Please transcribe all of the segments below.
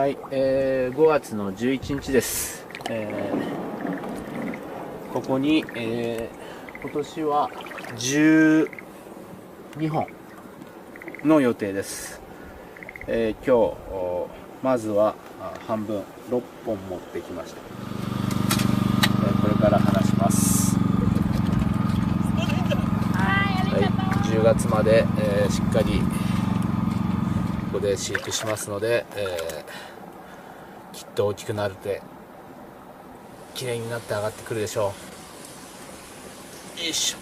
はい、5月の11日です。ここに、今年は12本の予定です。今日まずは半分6本持ってきました。これから話します。はい、10月まで、しっかりここで飼育しますので、きっと大きくなるって綺麗になって上がってくるでしょう。よいしょ。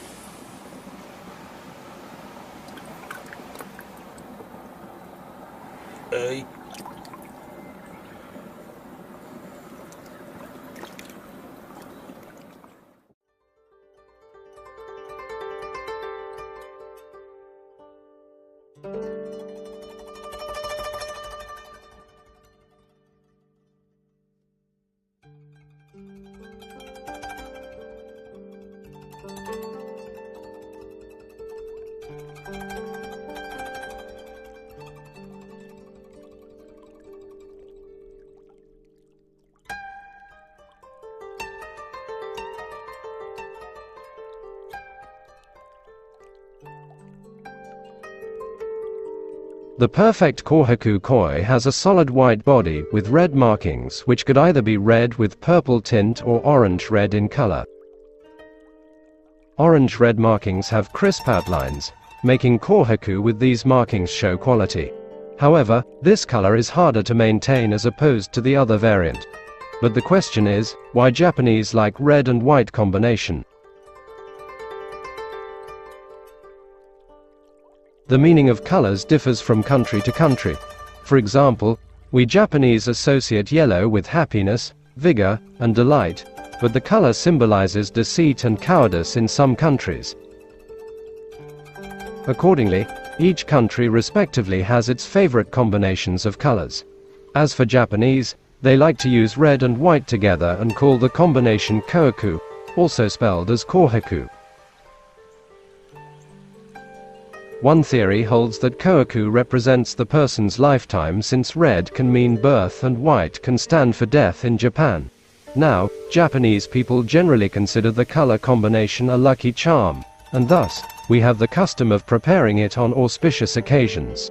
The perfect Kohaku koi has a solid white body with red markings which could either be red with purple tint or orange-red in color. Orange-red markings have crisp outlines, making Kohaku with these markings show quality. However, this color is harder to maintain as opposed to the other variant. But the question is, why Japanese like red and white combination? The meaning of colors differs from country to country. For example, we Japanese associate yellow with happiness, vigor, and delight, but the color symbolizes deceit and cowardice in some countries. Accordingly, each country respectively has its favorite combinations of colors. As for Japanese, they like to use red and white together and call the combination kohaku, also spelled as kohaku. One theory holds that kohaku represents the person's lifetime, since red can mean birth and white can stand for death in Japan. Now, Japanese people generally consider the color combination a lucky charm, and thus, we have the custom of preparing it on auspicious occasions.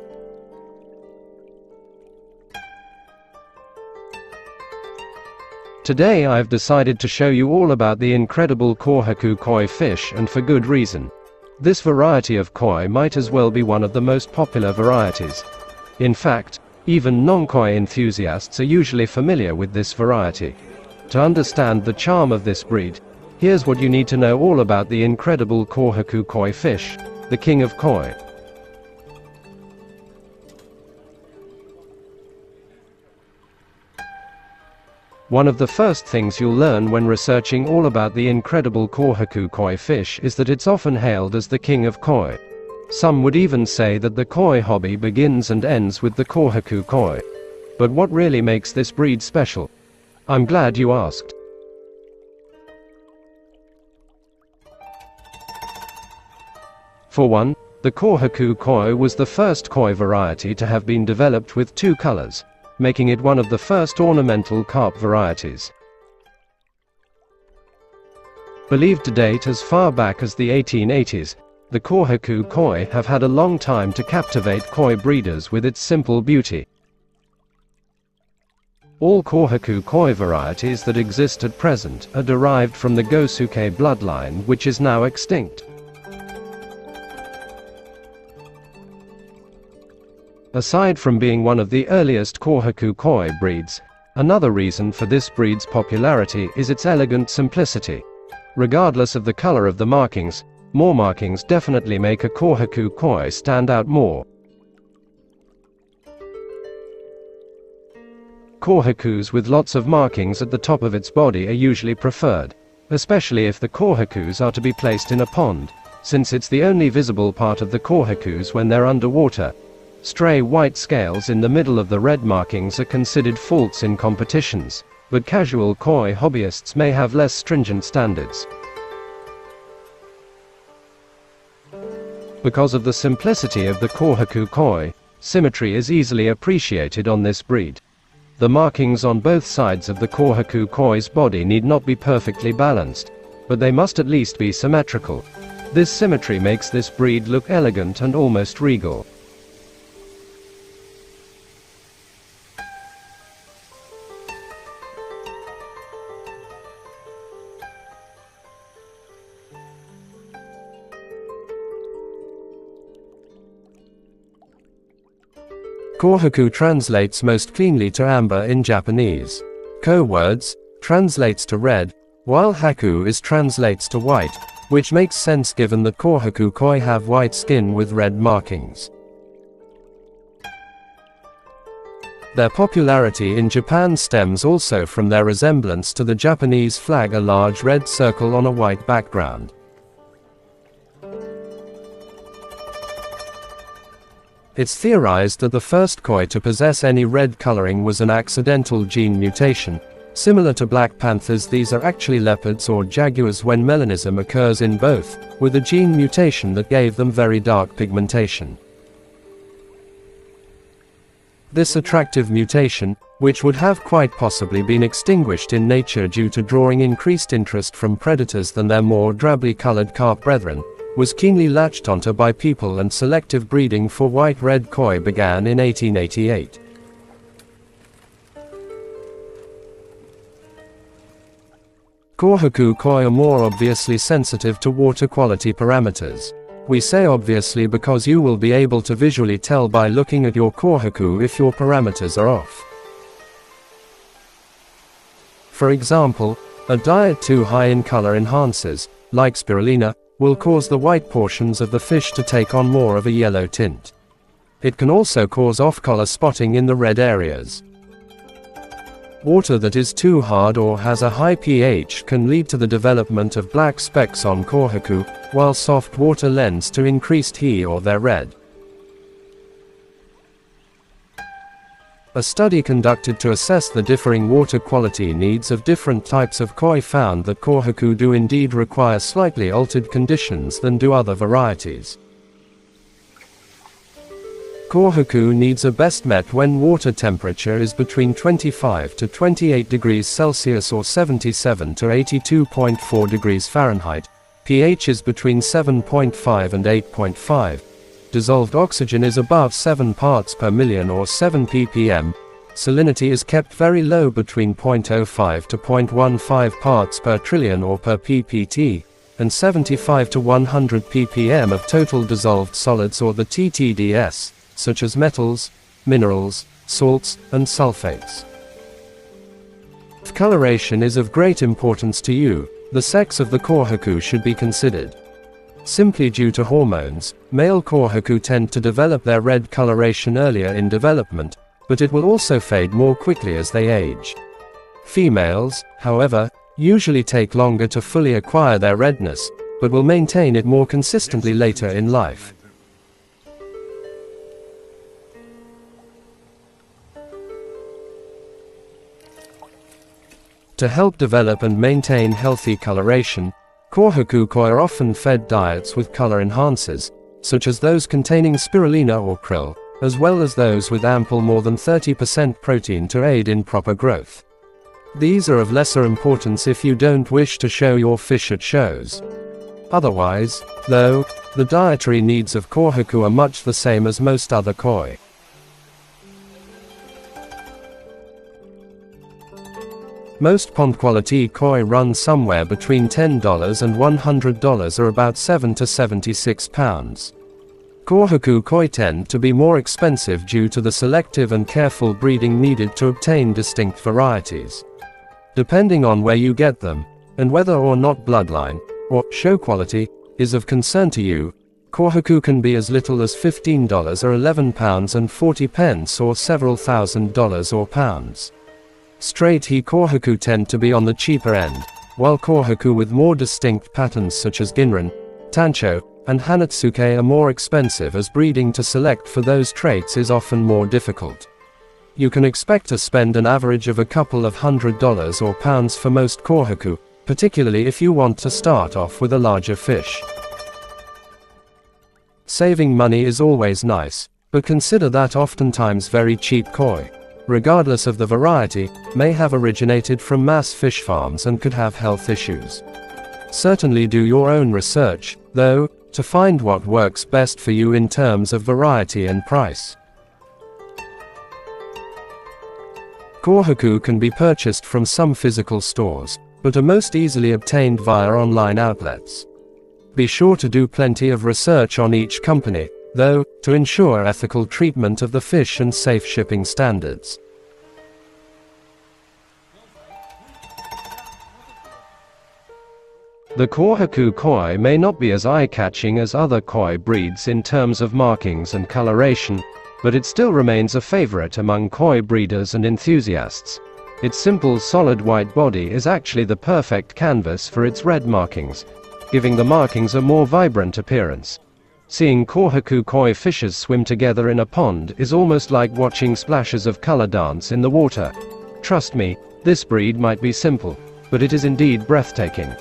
Today I've decided to show you all about the incredible Kohaku koi fish, and for good reason. This variety of koi might as well be one of the most popular varieties. In fact, even non-koi enthusiasts are usually familiar with this variety. To understand the charm of this breed, here's what you need to know all about the incredible Kohaku koi fish, the king of koi. One of the first things you'll learn when researching all about the incredible Kohaku koi fish is that it's often hailed as the king of koi. Some would even say that the koi hobby begins and ends with the Kohaku koi. But what really makes this breed special? I'm glad you asked. For one, the Kohaku koi was the first koi variety to have been developed with two colors, making it one of the first ornamental carp varieties. Believed to date as far back as the 1880s, the Kohaku koi have had a long time to captivate koi breeders with its simple beauty. All Kohaku koi varieties that exist at present are derived from the Gosuke bloodline, which is now extinct. Aside from being one of the earliest Kohaku koi breeds, another reason for this breed's popularity is its elegant simplicity. Regardless of the color of the markings, more markings definitely make a Kohaku koi stand out more. Kohakus with lots of markings at the top of its body are usually preferred, especially if the Kohakus are to be placed in a pond, since it's the only visible part of the Kohakus when they're underwater. Stray white scales in the middle of the red markings are considered faults in competitions, but casual koi hobbyists may have less stringent standards. Because of the simplicity of the Kohaku koi, symmetry is easily appreciated on this breed. The markings on both sides of the Kohaku koi's body need not be perfectly balanced, but they must at least be symmetrical. This symmetry makes this breed look elegant and almost regal. Kohaku translates most cleanly to amber in Japanese. Ko words translates to red, while haku translates to white, which makes sense given that Kohaku koi have white skin with red markings. Their popularity in Japan stems also from their resemblance to the Japanese flag, a large red circle on a white background. It's theorized that the first koi to possess any red coloring was an accidental gene mutation. Similar to black panthers, these are actually leopards or jaguars when melanism occurs in both, with a gene mutation that gave them very dark pigmentation. This attractive mutation, which would have quite possibly been extinguished in nature due to drawing increased interest from predators than their more drably colored carp brethren, was keenly latched onto by people, and selective breeding for white-red koi began in 1888. Kohaku koi are more obviously sensitive to water quality parameters. We say obviously because you will be able to visually tell by looking at your Kohaku if your parameters are off. For example, a diet too high in color enhancers, like spirulina, will cause the white portions of the fish to take on more of a yellow tint. It can also cause off-color spotting in the red areas. Water that is too hard or has a high pH can lead to the development of black specks on Kohaku, while soft water lends to increased he or their red. A study conducted to assess the differing water quality needs of different types of koi found that Kohaku do indeed require slightly altered conditions than do other varieties. Kohaku needs are best met when water temperature is between 25 to 28 degrees Celsius or 77 to 82.4 degrees Fahrenheit, pH is between 7.5 and 8.5. Dissolved oxygen is above 7 parts per million or 7 ppm, salinity is kept very low between 0.05 to 0.15 parts per trillion or per ppt, and 75 to 100 ppm of total dissolved solids or the TTDS, such as metals, minerals, salts, and sulfates. If coloration is of great importance to you, the sex of the Kohaku should be considered. Simply due to hormones, male Kohaku tend to develop their red coloration earlier in development, but it will also fade more quickly as they age. Females, however, usually take longer to fully acquire their redness, but will maintain it more consistently later in life. To help develop and maintain healthy coloration, Kohaku koi are often fed diets with color enhancers, such as those containing spirulina or krill, as well as those with ample more than 30% protein to aid in proper growth. These are of lesser importance if you don't wish to show your fish at shows. Otherwise, though, the dietary needs of Kohaku are much the same as most other koi. Most pond-quality koi run somewhere between $10 and $100 or about 7 to 76 pounds. Kohaku koi tend to be more expensive due to the selective and careful breeding needed to obtain distinct varieties. Depending on where you get them, and whether or not bloodline, or show quality, is of concern to you, Kohaku can be as little as $15 or £11 and 40 pence or several $1,000s or pounds. Straight he Kohaku tend to be on the cheaper end, while Kohaku with more distinct patterns such as Ginran, Tancho, and Hanatsuke are more expensive, as breeding to select for those traits is often more difficult. You can expect to spend an average of a couple of $100s or pounds for most Kohaku, particularly if you want to start off with a larger fish. Saving money is always nice, but consider that oftentimes very cheap koi regardless of the variety, may have originated from mass fish farms and could have health issues. Certainly do your own research, though, to find what works best for you in terms of variety and price. Kohaku can be purchased from some physical stores, but are most easily obtained via online outlets. Be sure to do plenty of research on each company, though, to ensure ethical treatment of the fish and safe shipping standards. The Kohaku koi may not be as eye-catching as other koi breeds in terms of markings and coloration, but it still remains a favorite among koi breeders and enthusiasts. Its simple solid white body is actually the perfect canvas for its red markings, giving the markings a more vibrant appearance. Seeing Kohaku koi fishes swim together in a pond is almost like watching splashes of color dance in the water. Trust me, this breed might be simple, but it is indeed breathtaking.